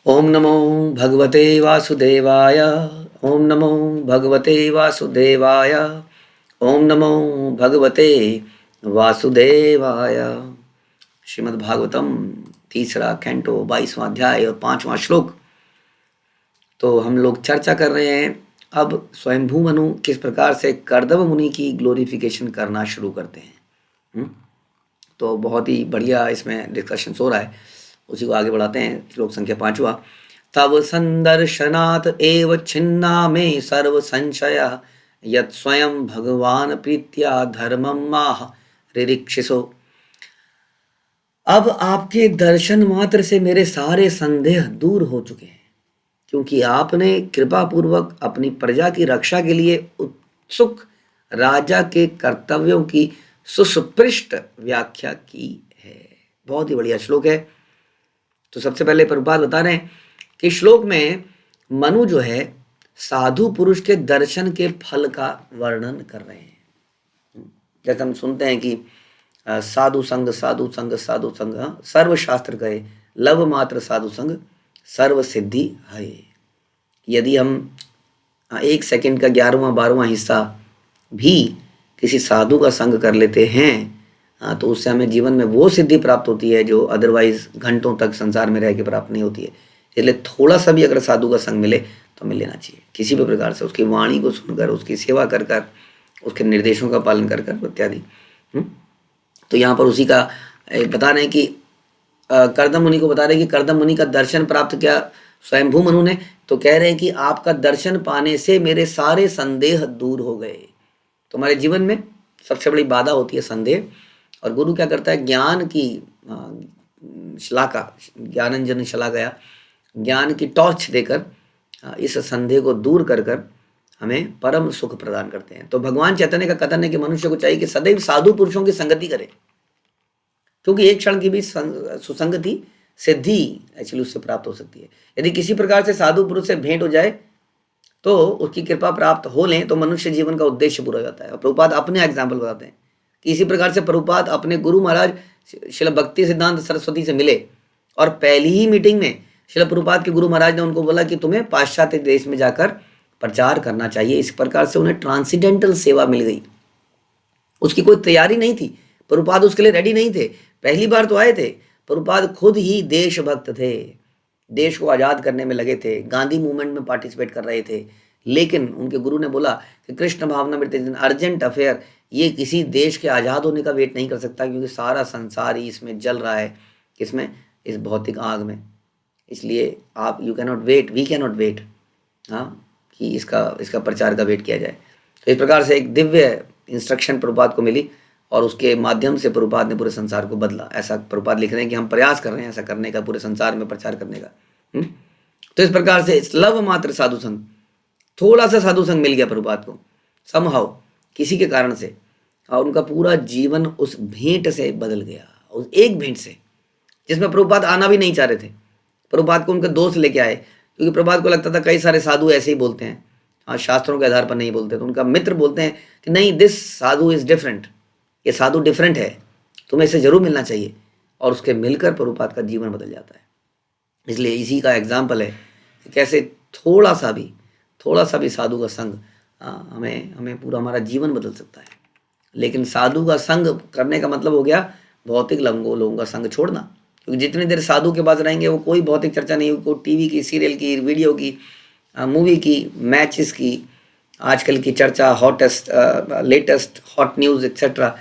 ओम नमो भगवते वासुदेवाय। ओम नमो भगवते वासुदेवाय। ओम नमो भगवते वासुदेवाय। श्रीमद् भागवतम तीसरा कैंटो 22वां अध्याय और 5वां श्लोक। तो हम लोग चर्चा कर रहे हैं अब स्वयंभू मनु किस प्रकार से कर्दम मुनि की ग्लोरिफिकेशन करना शुरू करते हैं। हम्म? तो बहुत ही बढ़िया इसमें डिस्कशन हो रहा है, उसी को आगे बढ़ाते हैं। श्लोक संख्या 5वां। तव संदर्शनात् एव छिन्ना में सर्व संशय यत् स्वयं भगवान प्रीत्या धर्मम माह रिरीक्षिसो। अब आपके दर्शन मात्र से मेरे सारे संदेह दूर हो चुके हैं, क्योंकि आपने कृपा पूर्वक अपनी प्रजा की रक्षा के लिए उत्सुक राजा के कर्तव्यों की सुस्पष्ट व्याख्या की है। बहुत ही बढ़िया श्लोक है। तो सबसे पहले प्रभुपाद बता रहे हैं कि श्लोक में मनु जो है साधु पुरुष के दर्शन के फल का वर्णन कर रहे हैं। जैसे हम सुनते हैं कि साधु संग साधु संग साधु संग, सर्व शास्त्र कहे लव मात्र साधु संग सर्व सिद्धि है। यदि हम 1 सेकंड का 11वां 12वां हिस्सा भी किसी साधु का संग कर लेते हैं, तो उससे हमें जीवन में वो सिद्धि प्राप्त होती है जो अदरवाइज घंटों तक संसार में रह के प्राप्त नहीं होती है। इसलिए थोड़ा सा भी अगर साधु का संग मिले तो हमें लेना चाहिए, किसी भी प्रकार से उसकी वाणी को सुनकर, उसकी सेवा कर कर, उसके निर्देशों का पालन कर कर इत्यादि। तो यहाँ पर उसी का बता रहे हैं कि कर्दम मुनि को बता रहे हैं कि कर्दम मुनि का दर्शन प्राप्त किया स्वयंभू मनु ने, तो कह रहे हैं कि आपका दर्शन पाने से मेरे सारे संदेह दूर हो गए। तो हमारे जीवन में सबसे बड़ी बाधा होती है संदेह, और गुरु क्या करता है, ज्ञान की शलाका, ज्ञानंजन शलाकया, ज्ञान की टॉर्च देकर इस संदेह को दूर कर कर हमें परम सुख प्रदान करते हैं। तो भगवान चैतन्य का कथन है कि मनुष्य को चाहिए कि सदैव साधु पुरुषों की संगति करे, क्योंकि एक क्षण की भी सुसंगति सिद्धि एक्चुअली उससे प्राप्त हो सकती है। यदि किसी प्रकार से साधु पुरुष से भेंट हो जाए तो उसकी कृपा प्राप्त हो लें तो मनुष्य जीवन का उद्देश्य पूरा हो जाता है। और प्रभुपाद अपने एग्जाम्पल बताते हैं कि इसी प्रकार से प्रभुपाद अपने गुरु महाराज श्रील भक्ति सिद्धांत सरस्वती से मिले, और पहली ही मीटिंग में श्रील प्रभुपाद के गुरु महाराज ने उनको बोला कि तुम्हें पाश्चात्य देश में जाकर प्रचार करना चाहिए। इस प्रकार से उन्हें ट्रांसीडेंटल सेवा मिल गई। उसकी कोई तैयारी नहीं थी, प्रभुपाद उसके लिए रेडी नहीं थे, पहली बार तो आए थे। प्रभुपाद खुद ही देशभक्त थे, देश को आज़ाद करने में लगे थे, गांधी मूवमेंट में पार्टिसिपेट कर रहे थे, लेकिन उनके गुरु ने बोला कि कृष्ण भावना में अर्जेंट अफेयर, ये किसी देश के आज़ाद होने का वेट नहीं कर सकता, क्योंकि सारा संसार ही इसमें जल रहा है, किसमें, इस भौतिक आग में। इसलिए आप you can not wait, we can not wait, हाँ, कि इसका प्रचार का वेट किया जाए। तो इस प्रकार से एक दिव्य इंस्ट्रक्शन प्रभुपाद को मिली, और उसके माध्यम से प्रभुपाद ने पूरे संसार को बदला। ऐसा प्रभुपाद लिख रहे हैं कि हम प्रयास कर रहे हैं ऐसा करने का, पूरे संसार में प्रचार करने का। तो इस प्रकार से लव मात्र साधु संग, थोड़ा सा साधु संग मिल गया प्रभुपाद को समहाउ, किसी के कारण से, और उनका पूरा जीवन उस भेंट से बदल गया, उस एक भेंट से, जिसमें प्रभुपाद आना भी नहीं चाह रहे थे। प्रभुपाद को उनके दोस्त लेके आए, क्योंकि प्रभुपाद को लगता था कई सारे साधु ऐसे ही बोलते हैं, हाँ, शास्त्रों के आधार पर नहीं बोलते। तो उनका मित्र बोलते हैं कि नहीं, दिस साधु इज डिफरेंट, ये साधु डिफरेंट है, तुम्हें इससे जरूर मिलना चाहिए। और उसके मिलकर प्रभुपाद का जीवन बदल जाता है। इसलिए इसी का एग्जाम्पल है कि कैसे थोड़ा सा भी साधु का संग हमें पूरा हमारा जीवन बदल सकता है। लेकिन साधु का संग करने का मतलब हो गया भौतिक लोगों का संग छोड़ना, क्योंकि जितनी देर साधु के पास रहेंगे वो कोई भौतिक चर्चा नहीं होगी, कोई टीवी की, सीरियल की, वीडियो की, मूवी की, मैचेस की, आजकल की चर्चा, hottest latest hot news etcetera,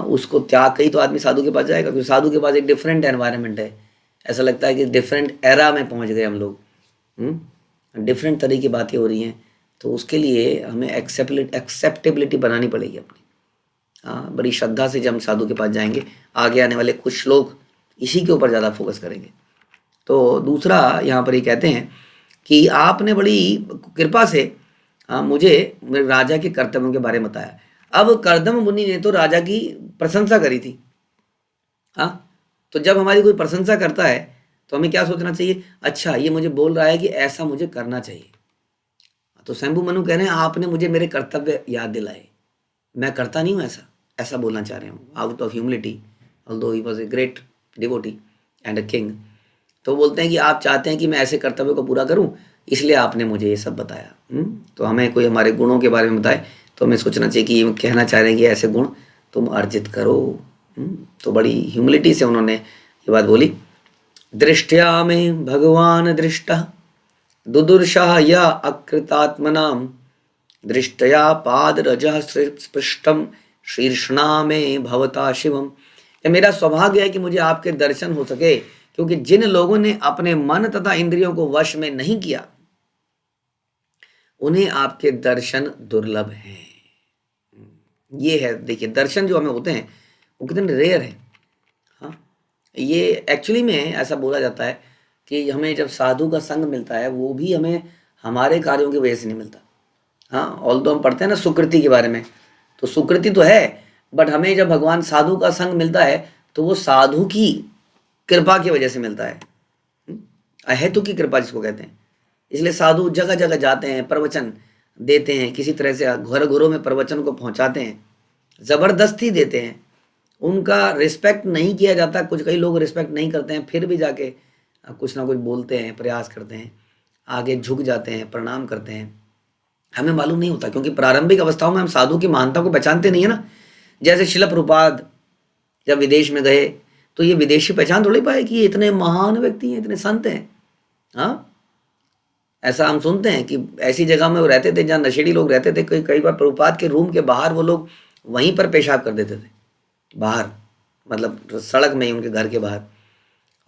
उसको त्याग के ही तो आदमी साधु के पास जाएगा, क्योंकि साधु के पास एक डिफरेंट एनवायरनमेंट है। ऐसा लगता है कि डिफरेंट एरा में पहुंच गए हम लोग, डिफरेंट तरह की बातें हो रही हैं। तो उसके लिए हमें एक्सेप्टेबिलिटी बनानी पड़ेगी अपनी। बड़ी श्रद्धा से जब हम साधु के पास जाएंगे, आगे आने वाले कुछ श्लोक इसी के ऊपर ज़्यादा फोकस करेंगे। तो दूसरा यहाँ पर ये कहते हैं कि आपने बड़ी कृपा से मुझे मेरे राजा के कर्तव्यों के बारे में बताया। अब कर्दम मुनि ने तो राजा की प्रशंसा करी थी, हाँ, तो जब हमारी कोई प्रशंसा करता है तो हमें क्या सोचना चाहिए, अच्छा ये मुझे बोल रहा है कि ऐसा मुझे करना चाहिए। तो शंभु मनु कह रहे हैं आपने मुझे मेरे कर्तव्य याद दिलाए, मैं करता नहीं हूँ ऐसा बोलना चाह रहे हूँ, out of humility, although he was a great devotee and a king. तो बोलते हैं कि आप चाहते हैं कि मैं ऐसे कर्तव्य को पूरा करूं, इसलिए आपने मुझे ये सब बताया। तो हमें कोई हमारे गुणों के बारे में बताए तो हमें सोचना चाहिए कि ये कहना चाह रहे हैं कि ऐसे गुण तुम अर्जित करो। तो बड़ी ह्यूमिलिटी से उन्होंने ये बात बोली। दृष्टया में भगवान दृष्टः दुदुर्षः या अकृतात्मनाम दृष्टया पादरजः स्पृष्टम शीर्षणा में भवता शिवम। ये मेरा सौभाग्य है कि मुझे आपके दर्शन हो सके, क्योंकि जिन लोगों ने अपने मन तथा इंद्रियों को वश में नहीं किया उन्हें आपके दर्शन दुर्लभ हैं। ये है, देखिए दर्शन जो हमें होते हैं वो कितने रेयर है। हाँ, ये एक्चुअली में ऐसा बोला जाता है कि हमें जब साधु का संग मिलता है वो भी हमें हमारे कार्यों की वजह से नहीं मिलता। हाँ, ऑल्दो हम पढ़ते हैं ना सुकृति के बारे में, तो सुकृति तो है, बट हमें जब भगवान साधु का संग मिलता है तो वो साधु की कृपा की वजह से मिलता है। अहेतु की कृपा जिसको कहते हैं। इसलिए साधु जगह जगह जाते हैं, प्रवचन देते हैं, किसी तरह से घर घरों में प्रवचन को पहुंचाते हैं, ज़बरदस्ती देते हैं। उनका रिस्पेक्ट नहीं किया जाता, कुछ कई लोग रिस्पेक्ट नहीं करते हैं, फिर भी जाके कुछ ना कुछ बोलते हैं, प्रयास करते हैं, आगे झुक जाते हैं, प्रणाम करते हैं। हमें मालूम नहीं होता, क्योंकि प्रारंभिक अवस्थाओं में हम साधु की महानता को पहचानते नहीं है ना। जैसे शिल प्रभुपाद जब विदेश में गए तो ये विदेशी पहचान थोड़ी पाए कि ये इतने महान व्यक्ति हैं, इतने संत हैं। हाँ, ऐसा हम सुनते हैं कि ऐसी जगह में वो रहते थे जहाँ नशेड़ी लोग रहते थे। कई बार प्रभुपाद के रूम के बाहर वो लोग वहीं पर पेशाब कर देते थे, बाहर, मतलब सड़क में ही, उनके घर के बाहर।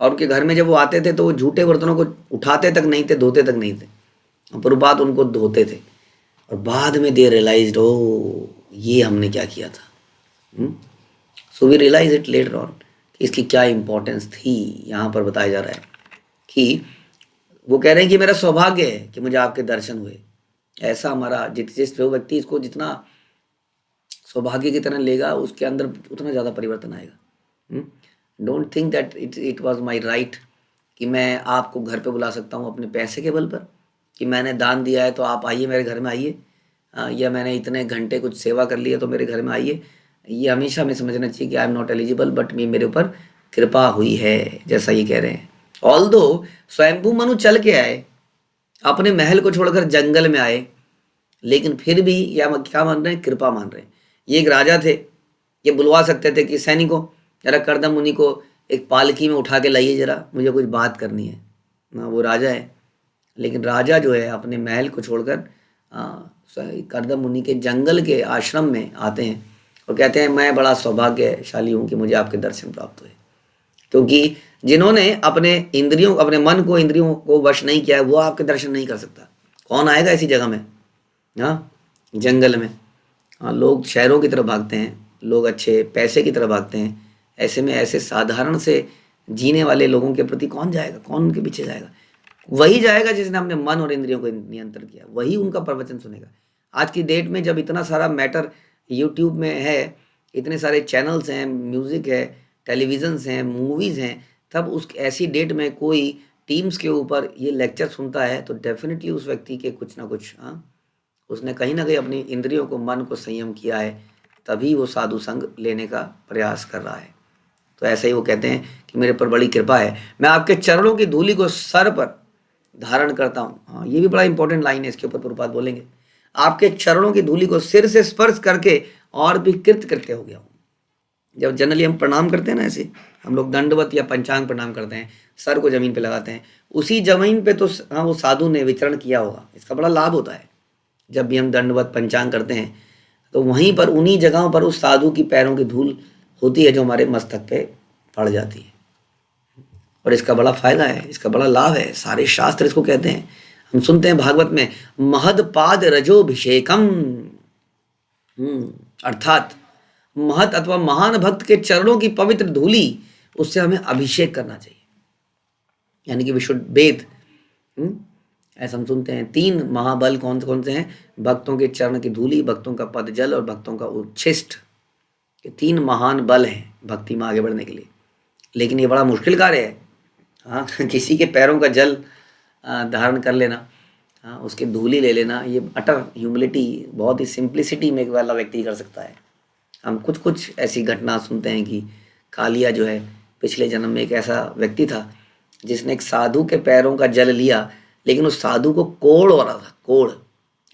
और उनके घर में जब वो आते थे तो वो झूठे बर्तनों को उठाते तक नहीं थे, धोते तक नहीं थे, प्रभुपाद उनको धोते थे। और बाद में दे रियलाइज्ड, ओ ये हमने क्या किया था। So we realise it later on कि इसकी क्या इंपॉर्टेंस थी। यहाँ पर बताया जा रहा है कि वो कह रहे हैं कि मेरा सौभाग्य है कि मुझे आपके दर्शन हुए। ऐसा हमारा जिस जो व्यक्ति इसको जितना सौभाग्य की तरह लेगा उसके अंदर उतना ज़्यादा परिवर्तन आएगा। Don't think that it was my right कि मैं आपको घर पे बुला सकता हूँ अपने पैसे के बल पर, कि मैंने दान दिया है तो आप आइए मेरे घर में आइए, या मैंने इतने घंटे कुछ सेवा कर ली है तो मेरे घर में आइए। ये हमेशा हमें समझना चाहिए कि I am not eligible, but मेरे ऊपर कृपा हुई है, जैसा ये कह रहे हैं। ऑल्दो स्वयंभू मनु चल के आए, अपने महल को छोड़कर जंगल में आए, लेकिन फिर भी या क्या मान रहे हैं, कृपा मान रहे हैं। ये एक राजा थे, ये बुलवा सकते थे कि सैनिकों जरा कर्दम मुनि को एक पालकी में उठा के लाइए, जरा मुझे कुछ बात करनी है। वो राजा है, लेकिन राजा जो है अपने महल को छोड़कर कर्दम मुनि के जंगल के आश्रम में आते हैं और कहते हैं मैं बड़ा सौभाग्यशाली हूँ कि मुझे आपके दर्शन प्राप्त हुए। क्योंकि जिन्होंने अपने मन को इंद्रियों को वश नहीं किया है वो आपके दर्शन नहीं कर सकता। कौन आएगा ऐसी जगह में? हाँ, जंगल में। हाँ, लोग शहरों की तरफ भागते हैं, लोग अच्छे पैसे की तरफ भागते हैं। ऐसे में ऐसे साधारण से जीने वाले लोगों के प्रति कौन जाएगा, कौन उनके पीछे जाएगा? वही जाएगा जिसने अपने मन और इंद्रियों को नियंत्रण किया, वही उनका प्रवचन सुनेगा। आज की डेट में जब इतना सारा मैटर यूट्यूब में है, इतने सारे चैनल्स हैं, म्यूज़िक है, टेलीविज़न्स हैं, मूवीज़ हैं, तब उस ऐसी डेट में कोई टीम्स के ऊपर ये लेक्चर सुनता है तो डेफिनेटली उस व्यक्ति के कुछ ना कुछ, उसने कहीं ना कहीं अपनी इंद्रियों को, मन को संयम किया है, तभी वो साधु संग लेने का प्रयास कर रहा है। तो ऐसे ही वो कहते हैं कि मेरे पर बड़ी कृपा है, मैं आपके चरणों की धूलि को सर पर धारण करता हूँ। हाँ, ये भी बड़ा इंपॉर्टेंट लाइन है, इसके ऊपर प्रभुपाद बोलेंगे। आपके चरणों की धूलि को सिर से स्पर्श करके और भी कृत कृत्य हो गया हूँ। जब जनरली हम प्रणाम करते हैं ना, ऐसे हम लोग दंडवत या पंचांग प्रणाम करते हैं, सर को जमीन पे लगाते हैं, उसी जमीन पे तो हाँ वो साधु ने विचरण किया होगा। इसका बड़ा लाभ होता है। जब भी हम दंडवत पंचांग करते हैं तो वहीं पर उन्हीं जगहों पर उस साधु की पैरों की धूल होती है जो हमारे मस्तक पे पड़ जाती है। और इसका बड़ा फायदा है, इसका बड़ा लाभ है। सारे शास्त्र इसको कहते हैं। हम सुनते हैं भागवत में महद पाद रजोभिषेकम, अर्थात महत अथवा महान भक्त के चरणों की पवित्र धूली, उससे हमें अभिषेक करना चाहिए, यानी कि वी शुड बेद। ऐसा हम सुनते हैं। 3 महाबल कौन कौन से हैं? भक्तों के चरण की धूली, भक्तों का पद जल और भक्तों का उच्छिष्ट। ये 3 महान बल हैं भक्ति में आगे बढ़ने के लिए। लेकिन ये बड़ा मुश्किल कार्य है। हाँ, किसी के पैरों का जल धारण कर लेना, हाँ, उसकी धूली ले लेना, ये अटर ह्यूमिलिटी, बहुत ही सिंप्लिसिटी में वाला व्यक्ति कर सकता है। हम कुछ ऐसी घटना सुनते हैं कि कालिया जो है पिछले जन्म में एक ऐसा व्यक्ति था जिसने एक साधु के पैरों का जल लिया, लेकिन उस साधु को कोढ़ हो रहा था, कोढ़,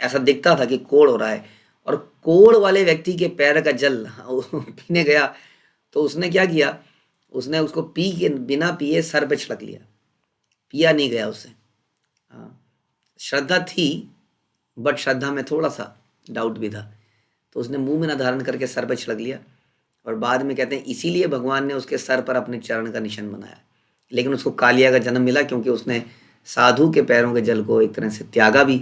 ऐसा दिखता था कि कोढ़ हो रहा है, और कोढ़ वाले व्यक्ति के पैर का जल वो पीने गया, तो उसने क्या किया, उसने उसको पी के बिना पिए सर पे छिड़क लिया, पिया नहीं गया उससे। हाँ, श्रद्धा थी, बट श्रद्धा में थोड़ा सा डाउट भी था, तो उसने मुंह में ना धारण करके सर पे छिड़क लिया, और बाद में कहते हैं इसीलिए भगवान ने उसके सर पर अपने चरण का निशान बनाया। लेकिन उसको कालिया का जन्म मिला, क्योंकि उसने साधु के पैरों के जल को एक तरह से त्यागा भी,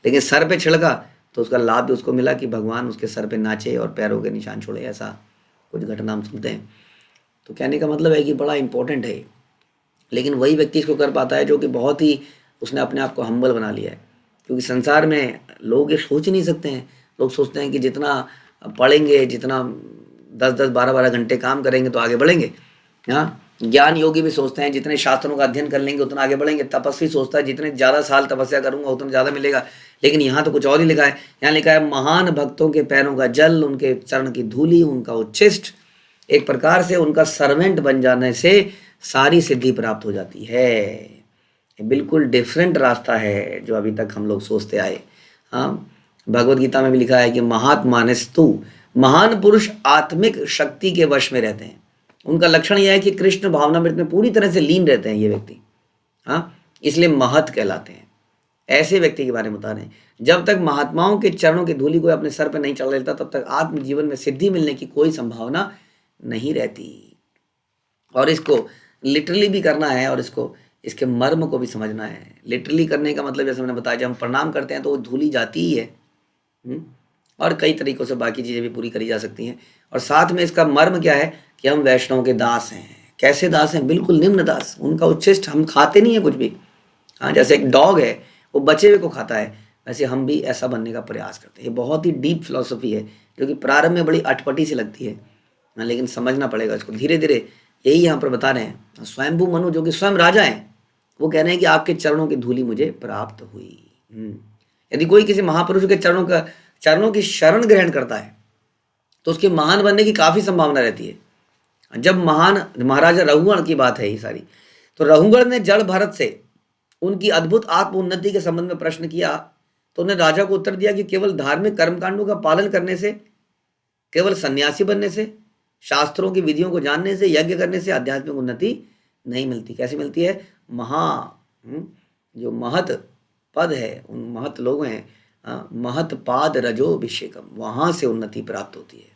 लेकिन सर पे छिड़का, तो उसका लाभ भी उसको मिला कि भगवान उसके सर पे नाचे और पैरों के निशान छोड़े। ऐसा कुछ घटना हम सुनते हैं। तो कहने का मतलब है कि बड़ा इंपॉर्टेंट है, लेकिन वही व्यक्ति इसको कर पाता है जो कि बहुत ही उसने अपने आप को हम्बल बना लिया है। क्योंकि संसार में लोग ये सोच ही नहीं सकते हैं। लोग सोचते हैं कि जितना पढ़ेंगे, जितना 10-10, 12-12 घंटे काम करेंगे तो आगे बढ़ेंगे। हाँ, ज्ञान योगी भी सोचते हैं जितने शास्त्रों का अध्ययन कर लेंगे उतना आगे बढ़ेंगे। तपस्वी सोचता है जितने ज़्यादा साल तपस्या करूंगा उतना ज़्यादा मिलेगा। लेकिन यहाँ तो कुछ और ही लिखा है। यहाँ लिखा है महान भक्तों के पैरों का जल, उनके चरण की धूली, उनका उच्छिष्ट, एक प्रकार से उनका सर्वेंट बन जाने से सारी सिद्धि प्राप्त हो जाती है। ये बिल्कुल डिफरेंट रास्ता है जो अभी तक हम लोग सोचते आए। हाँ, भगवत गीता में भी लिखा है कि महात्मानस्तु, महान पुरुष आत्मिक शक्ति के वश में रहते हैं। उनका लक्षण यह है कि कृष्ण भावनामृत में पूरी तरह से लीन रहते हैं ये व्यक्ति। हाँ, इसलिए महत कहलाते हैं। ऐसे व्यक्ति के बारे में बता रहे हैं। जब तक महात्माओं के चरणों की धूलि कोई अपने सर पर नहीं चढ़ लेता, तब तक आत्म जीवन में सिद्धि मिलने की कोई संभावना नहीं रहती। और इसको लिटरली भी करना है, और इसके मर्म को भी समझना है। लिटरली करने का मतलब जैसे मैंने बताया, जब हम प्रणाम करते हैं तो वो धूली जाती ही है। और कई तरीकों से बाकी चीज़ें भी पूरी करी जा सकती हैं। और साथ में इसका मर्म क्या है कि हम वैष्णव के दास हैं। कैसे दास हैं? बिल्कुल निम्न दास। उनका उच्छिष्ट हम खाते नहीं है कुछ भी। हाँ, जैसे एक डॉग है वो बचे हुए को खाता है, वैसे हम भी ऐसा बनने का प्रयास करते हैं। ये बहुत ही डीप फिलॉसफी है जो कि प्रारंभ में बड़ी अटपटी सी लगती है, लेकिन समझना पड़ेगा इसको धीरे धीरे। यही यहाँ पर बता रहे हैं। स्वयंभू मनु जो कि स्वयं राजा हैं, वो कह रहे हैं कि आपके चरणों की धूली मुझे प्राप्त हुई। यदि कोई किसी महापुरुष के चरणों की शरण ग्रहण करता है तो उसके महान बनने की काफ़ी संभावना रहती है। जब महाराजा रघुगण की बात है ये सारी, तो रघुगण ने जड़ भरत से उनकी अद्भुत आत्म उन्नति के संबंध में प्रश्न किया, तो उन्हें राजा को उत्तर दिया कि केवल धार्मिक कर्मकांडों का पालन करने से, केवल सन्यासी बनने से, शास्त्रों की विधियों को जानने से, यज्ञ करने से आध्यात्मिक उन्नति नहीं मिलती। कैसी मिलती है? जो महत पद है, उन महत लोग हैं, महत पाद रजो अभिषेकम, वहाँ से उन्नति प्राप्त होती है।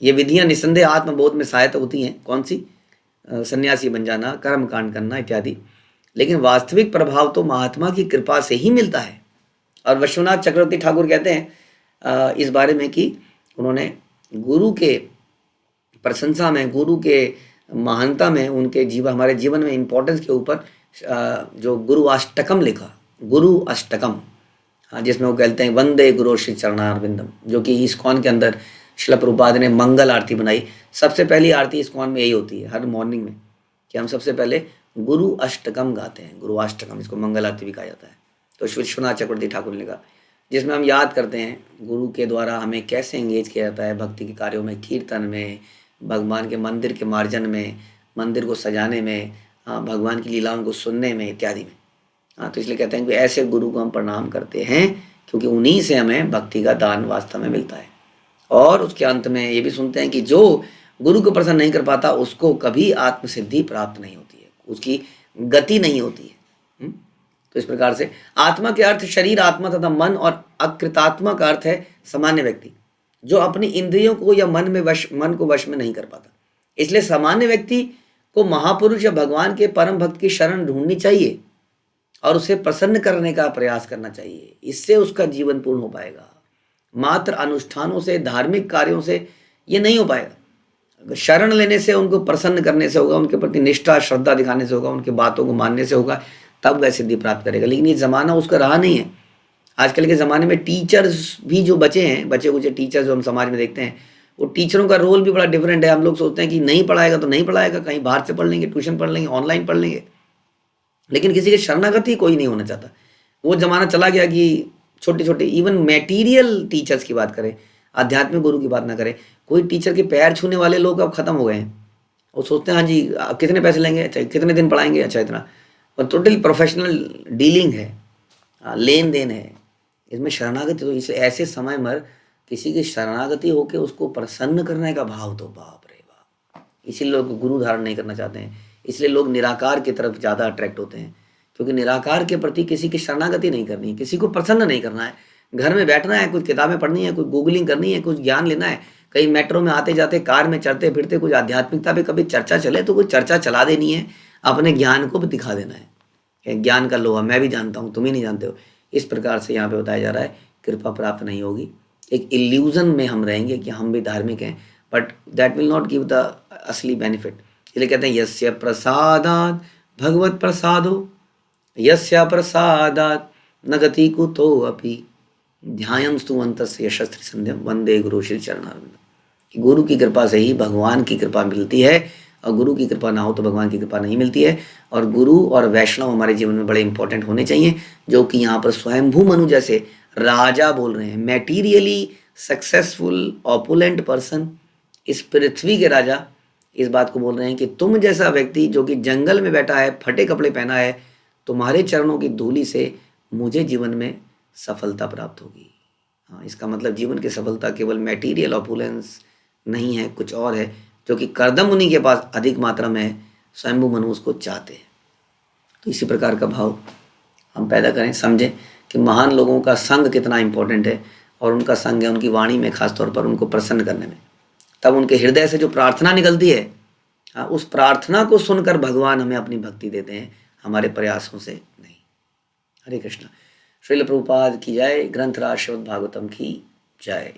ये विधियाँ निस्संदेह आत्मबोध में सहायता होती हैं। कौन सी? सन्यासी बन जाना, कर्म कांड करना इत्यादि। लेकिन वास्तविक प्रभाव तो महात्मा की कृपा से ही मिलता है। और विश्वनाथ चक्रवर्ती ठाकुर कहते हैं इस बारे में कि उन्होंने गुरु के प्रशंसा में, गुरु के महानता में, उनके हमारे जीवन में इम्पोर्टेंस के ऊपर जो गुरु अष्टकम लिखा, गुरु अष्टकम, जिसमें वो कहते हैं वंदे गुरु श्री चरणारविंदम, जो कि इस्कॉन के अंदर शिला प्रभुपाद ने मंगल आरती बनाई। सबसे पहली आरती इस्कॉन में यही होती है हर मॉर्निंग में, कि हम सबसे पहले गुरु अष्टकम गाते हैं। गुरु अष्टकम, इसको मंगल आरती भी कहा जाता है। तो विश्वनाथ चक्रवर्ती ठाकुर ने कहा, जिसमें हम याद करते हैं गुरु के द्वारा हमें कैसे एंगेज किया जाता है भक्ति के कार्यों में, कीर्तन में, भगवान के मंदिर के मार्जन में, मंदिर को सजाने में, भगवान की लीलाओं को सुनने में इत्यादि में। तो इसलिए कहते हैं कि ऐसे गुरु को हम प्रणाम करते हैं, क्योंकि उन्हीं से हमें भक्ति का दान वास्तव में मिलता है। और उसके अंत में ये भी सुनते हैं कि जो गुरु को प्रसन्न नहीं कर पाता उसको कभी आत्मसिद्धि प्राप्त नहीं होती है, उसकी गति नहीं होती है। तो इस प्रकार से आत्मा के अर्थ शरीर, आत्मा तथा मन, और अकृतात्मा का अर्थ है सामान्य व्यक्ति जो अपनी इंद्रियों को या मन को वश में नहीं कर पाता। इसलिए सामान्य व्यक्ति को महापुरुष या भगवान के परम भक्त की शरण ढूंढनी चाहिए और उसे प्रसन्न करने का प्रयास करना चाहिए। इससे उसका जीवन पूर्ण हो पाएगा। मात्र अनुष्ठानों से, धार्मिक कार्यों से ये नहीं हो पाएगा। शरण लेने से, उनको प्रसन्न करने से होगा, उनके प्रति निष्ठा श्रद्धा दिखाने से होगा, उनकी बातों को मानने से होगा, तब वह सिद्धि प्राप्त करेगा। लेकिन ये ज़माना उसका रहा नहीं है। आजकल के ज़माने में टीचर्स भी जो बचे हैं, बचे कुछ टीचर्स जो हम समाज में देखते हैं, वो टीचरों का रोल भी बड़ा डिफरेंट है। हम लोग सोचते हैं कि नहीं पढ़ाएगा तो नहीं पढ़ाएगा, कहीं बाहर से पढ़ लेंगे, ट्यूशन पढ़ लेंगे, ऑनलाइन पढ़ लेंगे, लेकिन किसी के शरणागति कोई नहीं होना चाहता। वो ज़माना चला गया कि छोटे छोटे इवन मैटीरियल टीचर्स की बात करें, आध्यात्मिक गुरु की बात ना करें, कोई टीचर के पैर छूने वाले लोग अब खत्म हो गए हैं। वो सोचते हैं हाँ जी आप कितने पैसे लेंगे, अच्छा कितने दिन पढ़ाएंगे, अच्छा इतना। और टोटली प्रोफेशनल डीलिंग है, लेन देन है, इसमें शरणागति। तो इस ऐसे समय में किसी की शरणागति होकर उसको प्रसन्न करने का भाव, तो बाप रे बाप, इसीलिए लोग गुरु धारण नहीं करना चाहते हैं। इसलिए लोग निराकार की तरफ ज़्यादा अट्रैक्ट होते हैं, क्योंकि निराकार के प्रति किसी की शरणागति नहीं करनी है, किसी को प्रसन्न नहीं करना है। घर में बैठना है, कुछ किताबें पढ़नी है, कुछ गूगलिंग करनी है, कुछ ज्ञान लेना है, कहीं मेट्रो में आते जाते, कार में चढ़ते फिरते कुछ आध्यात्मिकता पे कभी चर्चा चले तो कुछ चर्चा चला देनी है, अपने ज्ञान को भी दिखा देना है। ज्ञान का लोहा मैं भी जानता हूँ, तुम ही नहीं जानते हो। इस प्रकार से यहाँ पे बताया जा रहा है कृपा प्राप्त नहीं होगी। एक इल्यूजन में हम रहेंगे कि हम भी धार्मिक हैं, but that will not give the असली बेनिफिट। इसलिए कहते हैं यस्य प्रसादात भगवत प्रसादो, यस्य प्रसादात न गति कुतो अपि, ध्यायम स्तुवन्तस्य यशस्त्र संध्यम वंदे गुरु श्री चरणारविंद। गुरु की कृपा से ही भगवान की कृपा मिलती है, और गुरु की कृपा ना हो तो भगवान की कृपा नहीं मिलती है। और गुरु और वैष्णव हमारे जीवन में बड़े इंपॉर्टेंट होने चाहिए, जो कि यहाँ पर स्वयंभू मनु जैसे राजा बोल रहे हैं, मैटीरियली सक्सेसफुल ऑपुलेंट पर्सन, इस पृथ्वी के राजा इस बात को बोल रहे हैं कि तुम जैसा व्यक्ति जो कि जंगल में बैठा है, फटे कपड़े पहना है, तुम्हारे चरणों की धूलि से मुझे जीवन में सफलता प्राप्त होगी। हाँ, इसका मतलब जीवन की सफलता केवल मैटीरियल ऑपुलेंस नहीं है, कुछ और है, जो कि कर्दम मुनि के पास अधिक मात्रा में है, स्वयंभू मनु उसको चाहते हैं। तो इसी प्रकार का भाव हम पैदा करें, समझें कि महान लोगों का संग कितना इंपॉर्टेंट है, और उनका संग है उनकी वाणी में, खासतौर पर उनको प्रसन्न करने में। तब उनके हृदय से जो प्रार्थना निकलती है, हाँ, उस प्रार्थना को सुनकर भगवान हमें अपनी भक्ति देते हैं, हमारे प्रयासों से नहीं। हरे कृष्णा। श्रील प्रभुपाद की जय। ग्रंथराज श्रीमद् भागवतम की जय।